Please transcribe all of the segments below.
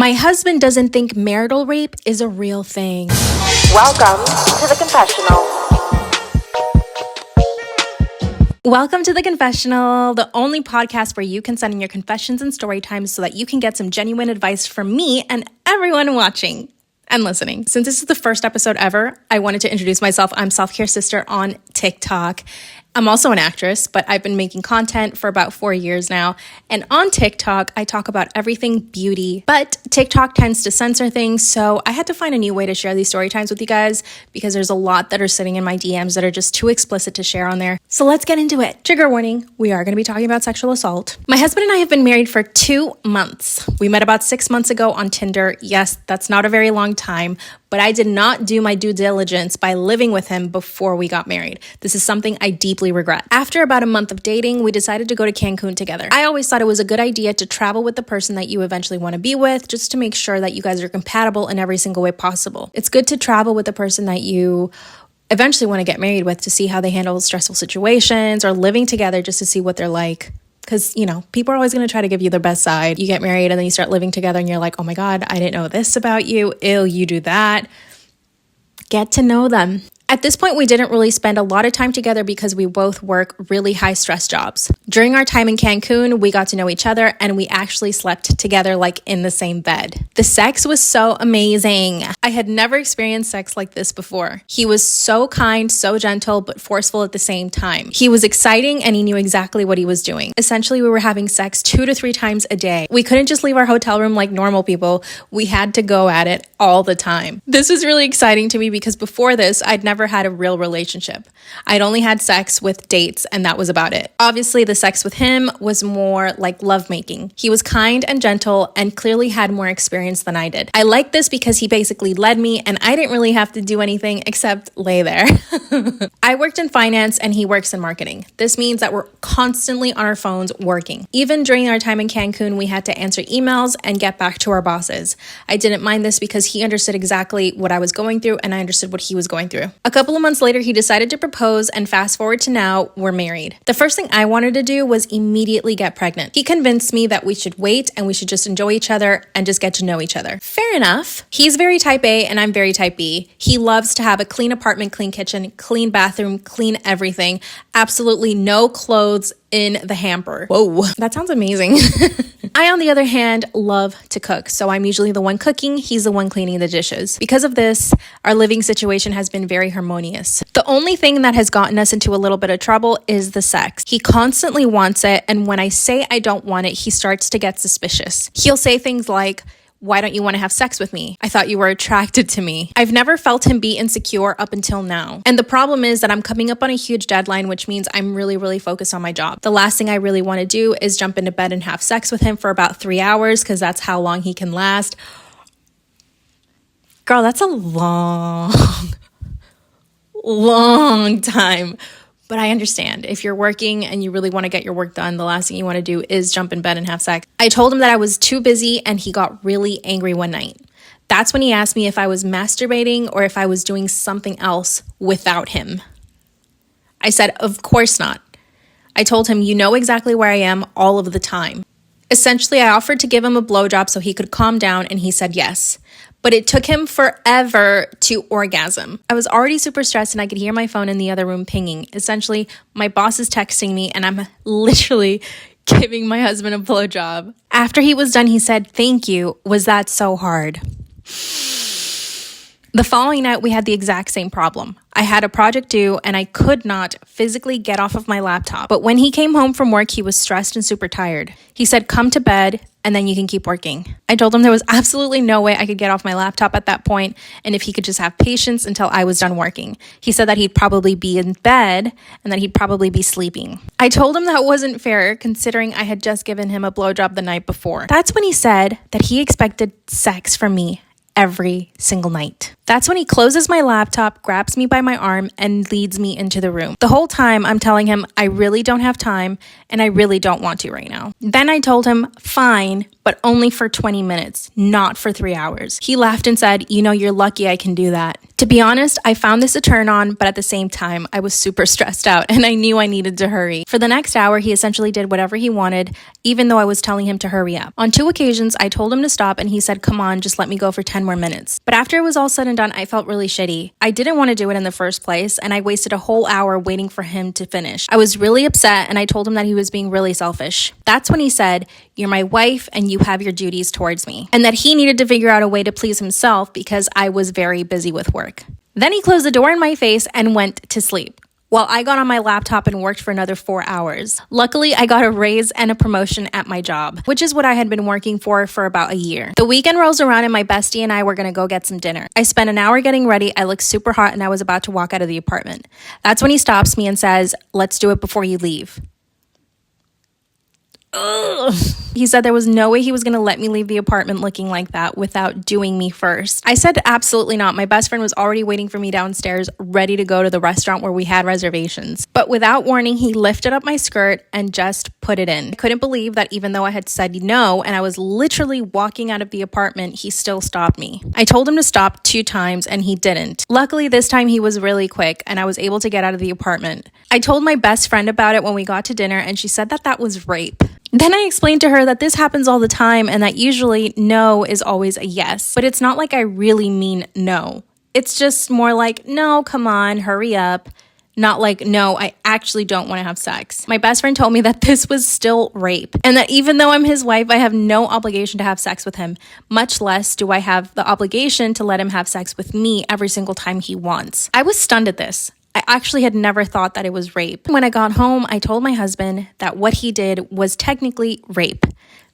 My husband doesn't think marital rape is a real thing. Welcome to the Confessional. Welcome to the Confessional, the only podcast where you can send in your confessions and story times so that you can get some genuine advice from me and everyone watching and listening. Since this is the first episode ever, I wanted to introduce myself. I'm Self-Care Sister on TikTok. I'm also an actress, but I've been making content for about 4 years now. And on TikTok, I talk about everything beauty, but TikTok tends to censor things. So I had to find a new way to share these story times with you guys because there's a lot that are sitting in my DMs that are just too explicit to share on there. So let's get into it. Trigger warning, we are going to be talking about sexual assault. My husband and I have been married for 2 months. We met about 6 months ago on Tinder. Yes, that's not a very long time, but I did not do my due diligence by living with him before we got married. This is something I deeply regret. After about a month of dating, we decided to go to Cancun together. I always thought it was a good idea to travel with the person that you eventually want to be with, just to make sure that you guys are compatible in every single way possible. It's good to travel with the person that you eventually want to get married with to see how they handle stressful situations, or living together just to see what they're like. Because, people are always going to try to give you their best side. You get married and then you start living together and you're like, oh my God, I didn't know this about you. Ew, you do that. Get to know them. At this point, we didn't really spend a lot of time together because we both work really high stress jobs. During our time in Cancun, we got to know each other and we actually slept together like in the same bed. The sex was so amazing. I had never experienced sex like this before. He was so kind, so gentle, but forceful at the same time. He was exciting and he knew exactly what he was doing. Essentially, we were having sex 2 to 3 times a day. We couldn't just leave our hotel room like normal people. We had to go at it all the time. This was really exciting to me because before this, I'd never had a real relationship. I'd only had sex with dates and that was about it. Obviously, the sex with him was more like lovemaking. He was kind and gentle and clearly had more experience than I did. I liked this because he basically led me and I didn't really have to do anything except lay there. I worked in finance and he works in marketing. This means that we're constantly on our phones working. Even during our time in Cancun, we had to answer emails and get back to our bosses. I didn't mind this because he understood exactly what I was going through and I understood what he was going through. A couple of months later, he decided to propose, and fast forward to now, we're married. The first thing I wanted to do was immediately get pregnant. He convinced me that we should wait and we should just enjoy each other and just get to know each other. Fair enough. He's very type A and I'm very type B. He loves to have a clean apartment, clean kitchen, clean bathroom, clean everything. Absolutely no clothes in the hamper. Whoa, that sounds amazing. I, on the other hand, love to cook. So I'm usually the one cooking. He's the one cleaning the dishes. Because of this, our living situation has been very harmonious. The only thing that has gotten us into a little bit of trouble is the sex. He constantly wants it. And when I say I don't want it, he starts to get suspicious. He'll say things like, why don't you want to have sex with me? I thought you were attracted to me. I've never felt him be insecure up until now. And the problem is that I'm coming up on a huge deadline, which means I'm really, really focused on my job. The last thing I really want to do is jump into bed and have sex with him for about 3 hours because that's how long he can last. Girl, that's a long time. But I understand. If you're working and you really want to get your work done, the last thing you want to do is jump in bed and have sex. I told him that I was too busy and he got really angry one night. That's when he asked me if I was masturbating or if I was doing something else without him. I said, of course not. I told him, you know exactly where I am all of the time. Essentially, I offered to give him a blowjob so he could calm down and he said yes. But it took him forever to orgasm. I was already super stressed and I could hear my phone in the other room pinging. Essentially, my boss is texting me and I'm literally giving my husband a blowjob. After he was done, he said, thank you. Was that so hard? The following night, we had the exact same problem. I had a project due and I could not physically get off of my laptop. But when he came home from work, he was stressed and super tired. He said, come to bed and then you can keep working. I told him there was absolutely no way I could get off my laptop at that point, and if he could just have patience until I was done working. He said that he'd probably be in bed and that he'd probably be sleeping. I told him that wasn't fair considering I had just given him a blowjob the night before. That's when he said that he expected sex from me every single night. That's when he closes my laptop, grabs me by my arm, and leads me into the room. The whole time I'm telling him I really don't have time and I really don't want to right now. Then I told him, fine, but only for 20 minutes, not for 3 hours. He laughed and said, "You know, you're lucky I can do that." To be honest, I found this a turn on, but at the same time, I was super stressed out and I knew I needed to hurry. For the next hour, he essentially did whatever he wanted, even though I was telling him to hurry up. On 2 occasions, I told him to stop and he said, "Come on, just let me go for 10 more minutes." But after it was all said and done, I felt really shitty. I didn't want to do it in the first place, and I wasted a whole hour waiting for him to finish. I was really upset and I told him that he was being really selfish. That's when he said, "You're my wife and you have your duties towards me," and that he needed to figure out a way to please himself because I was very busy with work. Then he closed the door in my face and went to sleep, while I got on my laptop and worked for another 4 hours. Luckily, I got a raise and a promotion at my job, which is what I had been working for about a year. The weekend rolls around and my bestie and I were gonna go get some dinner. I spent an hour getting ready, I looked super hot, and I was about to walk out of the apartment. That's when he stops me and says, "Let's do it before you leave." Ugh. He said there was no way he was going to let me leave the apartment looking like that without doing me first. I said absolutely not. My best friend was already waiting for me downstairs, ready to go to the restaurant where we had reservations. But without warning, he lifted up my skirt and just put it in. I couldn't believe that even though I had said no and I was literally walking out of the apartment, he still stopped me. I told him to stop 2 times and he didn't. Luckily, this time he was really quick and I was able to get out of the apartment. I told my best friend about it when we got to dinner and she said that that was rape. Then I explained to her that this happens all the time and that usually no is always a yes. But it's not like I really mean no. It's just more like, "No, come on, hurry up." Not like, "No, I actually don't want to have sex." My best friend told me that this was still rape and that even though I'm his wife, I have no obligation to have sex with him. Much less do I have the obligation to let him have sex with me every single time he wants. I was stunned at this. I actually had never thought that it was rape. When I got home, I told my husband that what he did was technically rape,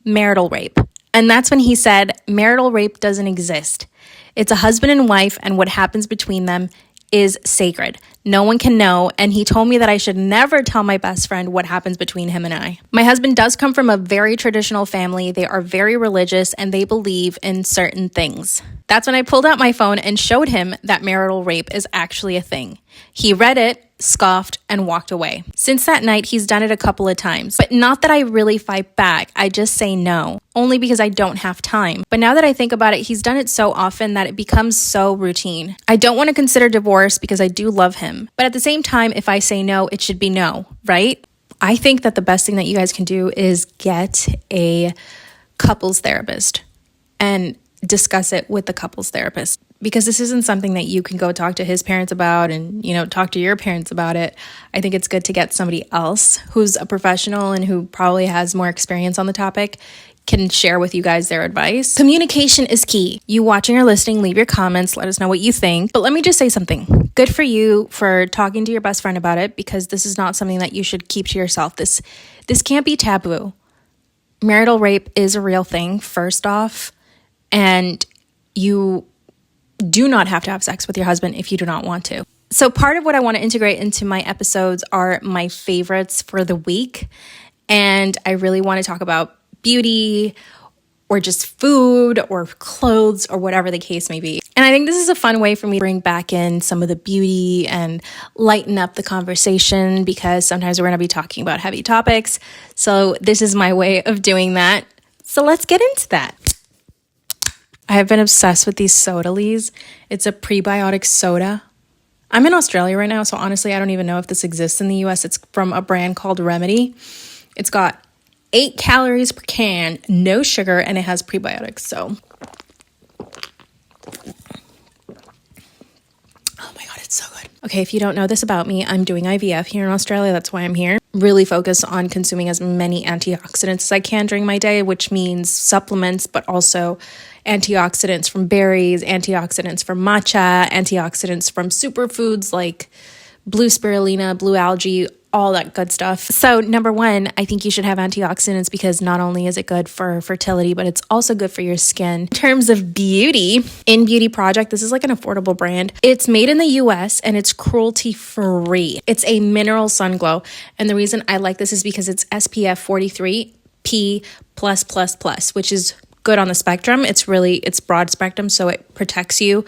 marital rape. And that's when he said, marital rape doesn't exist. It's a husband and wife, and what happens between them is sacred. No one can know, and he told me that I should never tell my best friend what happens between him and I. My husband does come from a very traditional family. They are very religious, and they believe in certain things. That's when I pulled out my phone and showed him that marital rape is actually a thing. He read it, scoffed, and walked away. Since that night, he's done it a couple of times. But not that I really fight back, I just say no, only because I don't have time. But now that I think about it, he's done it so often that it becomes so routine. I don't want to consider divorce because I do love him. But at the same time, if I say no, it should be no, right? I think that the best thing that you guys can do is get a couples therapist and discuss it with the couples therapist, because this isn't something that you can go talk to his parents about and, talk to your parents about it. I think it's good to get somebody else who's a professional and who probably has more experience on the topic can share with you guys their advice. Communication is key. You watching or listening, leave your comments, let us know what you think. But let me just say something. Good for you for talking to your best friend about it, because this is not something that you should keep to yourself. This can't be taboo. Marital rape is a real thing, first off. And you do not have to have sex with your husband if you do not want to. So part of what I want to integrate into my episodes are my favorites for the week. And I really want to talk about beauty or just food or clothes or whatever the case may be. And I think this is a fun way for me to bring back in some of the beauty and lighten up the conversation, because sometimes we're going to be talking about heavy topics. So this is my way of doing that. So let's get into that. I have been obsessed with these Sodalees. It's a prebiotic soda. I'm in Australia right now, so honestly, I don't even know if this exists in the US. It's from a brand called Remedy. It's got 8 calories per can, no sugar, and it has prebiotics. So, oh my God, it's so good. Okay, if you don't know this about me, I'm doing IVF here in Australia. That's why I'm here. Really focus on consuming as many antioxidants as I can during my day, which means supplements, but also antioxidants from berries, antioxidants from matcha, antioxidants from superfoods like blue spirulina, blue algae, all that good stuff. So number one, I think you should have antioxidants because not only is it good for fertility, but it's also good for your skin. In terms of beauty, in Beauty Project, this is like an affordable brand. It's made in the US and it's cruelty free. It's a mineral sun glow. And the reason I like this is because it's SPF 43 P+++, which is good on the spectrum. It's broad spectrum, so it protects you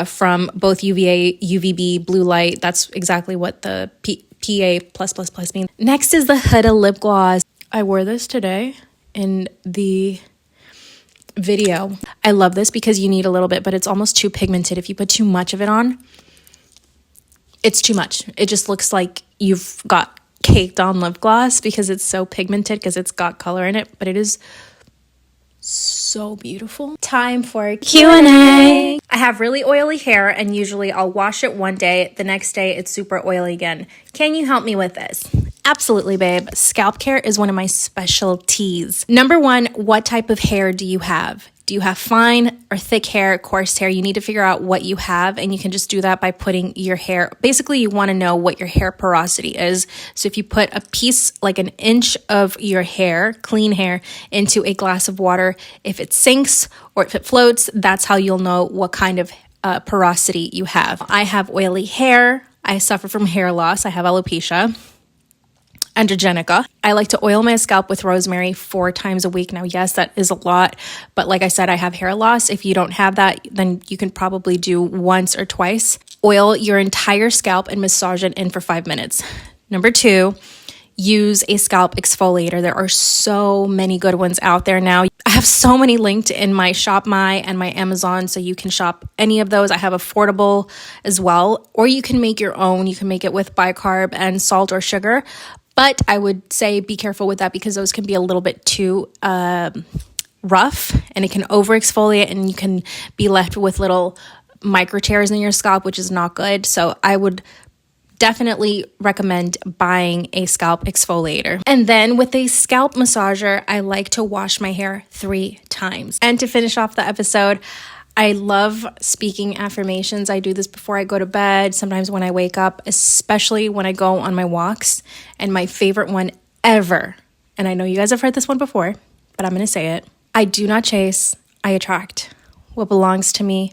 from both UVA, UVB, blue light. That's exactly what the PA+++ means. Next is the Huda lip gloss. I wore this today in the video. I love this because you need a little bit, but it's almost too pigmented. If you put too much of it on, it's too much. It just looks like you've got caked on lip gloss because it's so pigmented, because it's got color in it, but it is so beautiful. Time for Q&A. I have really oily hair, and usually I'll wash it one day. The next day it's super oily again. Can you help me with this? Absolutely, babe. Scalp care is one of my specialties. Number one, what type of hair do you have? Do you have fine or thick hair, coarse hair? You need to figure out what you have, and you can just do that by putting your hair. Basically, you want to know what your hair porosity is. So if you put a piece, like an inch of your hair, clean hair, into a glass of water, if it sinks or if it floats, that's how you'll know what kind of porosity you have. I have oily hair. I suffer from hair loss. I have alopecia androgenica. I like to oil my scalp with rosemary 4 times a week. Now, yes, that is a lot, but like I said, I have hair loss. If you don't have that, then you can probably do once or twice. Oil your entire scalp and massage it in for 5 minutes. Number 2, use a scalp exfoliator. There are so many good ones out there now. I have so many linked in my Shop My and my Amazon, so you can shop any of those. I have affordable as well, or you can make your own. You can make it with bicarb and salt or sugar. But I would say be careful with that, because those can be a little bit too rough, and it can over exfoliate, and you can be left with little micro tears in your scalp, which is not good. So I would definitely recommend buying a scalp exfoliator. And then with a scalp massager, I like to wash my hair 3 times. And to finish off the episode, I love speaking affirmations. I do this before I go to bed, sometimes when I wake up, especially when I go on my walks. And my favorite one ever, and I know you guys have heard this one before, but I'm going to say it. I do not chase, I attract. What belongs to me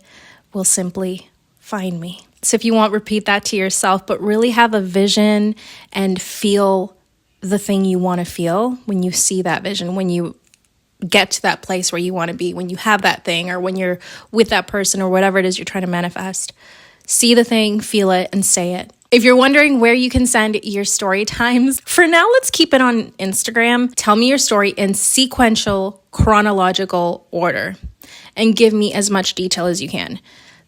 will simply find me. So if you want, repeat that to yourself, but really have a vision and feel the thing you want to feel when you see that vision, when you get to that place where you want to be, when you have that thing, or when you're with that person, or whatever it is you're trying to manifest. See the thing, feel it, and say it. If you're wondering where you can send your story times, for now, let's keep it on Instagram. Tell me your story in sequential, chronological order, and give me as much detail as you can.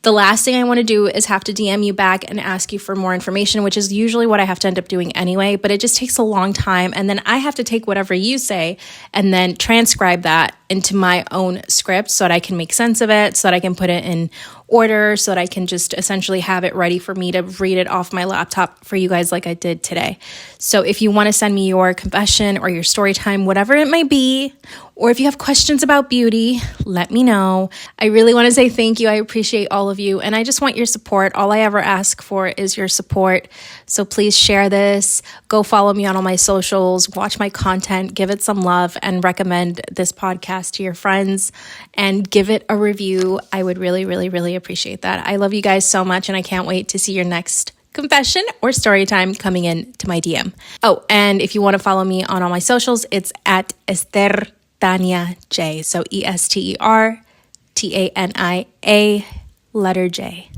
The last thing I want to do is have to DM you back and ask you for more information, which is usually what I have to end up doing anyway, but it just takes a long time. And then I have to take whatever you say and then transcribe that into my own script so that I can make sense of it, so that I can put it in order, so that I can just essentially have it ready for me to read it off my laptop for you guys like I did today. So if you want to send me your confession or your story time, whatever it might be, or if you have questions about beauty, let me know. I really want to say thank you. I appreciate all of you, and I just want your support. All I ever ask for is your support. So please share this. Go follow me on all my socials, watch my content, give it some love, and recommend this podcast to your friends, and give it a review. I would really, really, really appreciate that. I love you guys so much, and I can't wait to see your next confession or story time coming in to my DM. Oh, and if you want to follow me on all my socials, it's at Ester Tania J. So ESTERTANIA letter J.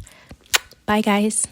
Bye, guys.